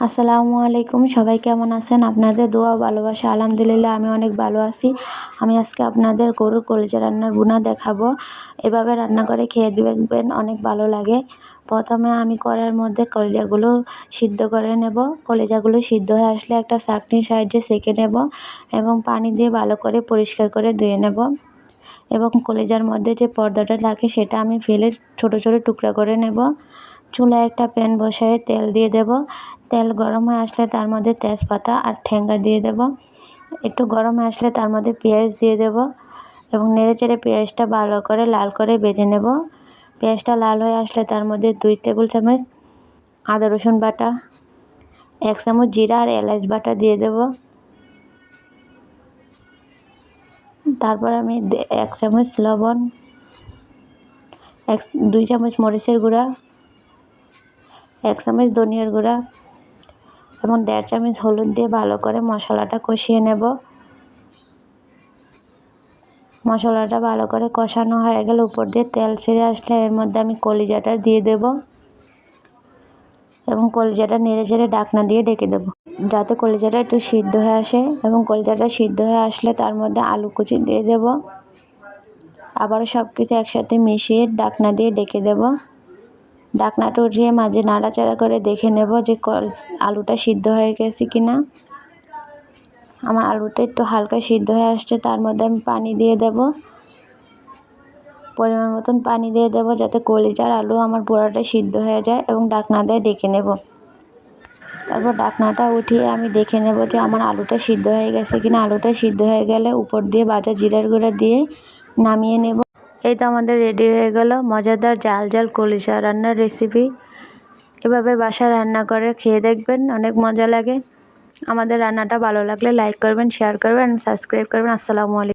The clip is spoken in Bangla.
আসসালামু আলাইকুম, সবাই কেমন আছেন? আপনাদের দোয়া ভালোবাসা আলহামদুলিল্লাহ আমি অনেক ভালো আছি। আমি আজকে আপনাদের গরুর কলিজা রান্নার ভুনা দেখাবো। এভাবে রান্না করে খেয়ে দেখবেন, অনেক ভালো লাগে। প্রথমে আমি কড়াইয়ের মধ্যে কলিজাগুলো সিদ্ধ করে নেব। কলিজাগুলো সিদ্ধ হয়ে আসলে একটা ছাঁকনির সাহায্যে সেঁকে নেব এবং পানি দিয়ে ভালো করে পরিষ্কার করে ধুয়ে নেব এবং কলিজার মধ্যে যে পর্দাটা থাকে সেটা আমি ফেলে ছোট ছোট টুকরা করে নেব। চুলায় একটা প্যান বসায় তেল দিয়ে দেব। তেল গরম হয়ে আসলে তার মধ্যে তেজপাতা আর ঠেঙ্গা দিয়ে দেব। একটু গরম হয়ে আসলে তার মধ্যে পেঁয়াজ দিয়ে দেব এবং নেড়েচেড়ে পেঁয়াজটা ভালো করে লাল করে ভেজে নেব। পেঁয়াজটা লাল হয়ে আসলে তার মধ্যে 2 টেবিল চামচ আদা রসুন বাটা, 1 চামচ জিরা আর এলাচ বাটা দিয়ে দেব। তারপর আমি 1 চামচ লবণ, 2 চামচ মরিচের গুঁড়া, 1 চামচ ধনিয়ার গুঁড়া এবং 1.5 চামচ হলুদ দিয়ে ভালো করে মশলাটা কষিয়ে নেব। মশলাটা ভালো করে কষানো হয়ে গেলে উপর দিয়ে তেল ছেড়ে আসলে এর মধ্যে আমি কলিজাটা দিয়ে দেব এবং কলিজাটা নেড়েচেড়ে ঢাকনা দিয়ে ঢেকে দেব যাতে কলিজাটা একটু সিদ্ধ হয়ে আসে। এবং কলিজাটা সিদ্ধ হয়ে আসলে তার মধ্যে আলু কুচি দিয়ে দেব। আবারও সব কিছু একসাথে মিশিয়ে ঢাকনা দিয়ে ঢেকে দেব। ঢাকনাটা উঠিয়ে মাঝে নাড়াচাড়া করে দেখে নেব যে আলুটা সিদ্ধ হয়ে গেছে কিনা। আমার আলুটা একটু হালকা সিদ্ধ হয়ে আসছে, তার মধ্যে আমি পানি দিয়ে দেব। পরিমাণ মতন পানি দিয়ে দেব যাতে কলিজার আলু আমার পুরোটা সিদ্ধ হয়ে যায় এবং ঢাকনা দিয়ে ঢেকে নেব। তারপর ঢাকনাটা উঠিয়ে আমি দেখে নেব যে আমার আলুটা সিদ্ধ হয়ে গেছে কিনা। আলুটা সিদ্ধ হয়ে গেলে উপর দিয়ে ভাজা জিরার গুঁড়া দিয়ে নামিয়ে নেব। এই তো আমাদের রেডি হয়ে গেল মজাদার ঝাল ঝাল কলিজা রান্নার রেসিপি। এভাবে বাসায় রান্না করে খেয়ে দেখবেন, অনেক মজা লাগে। আমাদের রান্নাটা ভালো লাগলে লাইক করবেন, শেয়ার করবেন, সাবস্ক্রাইব করবেন। আসসালামু আলাইকুম।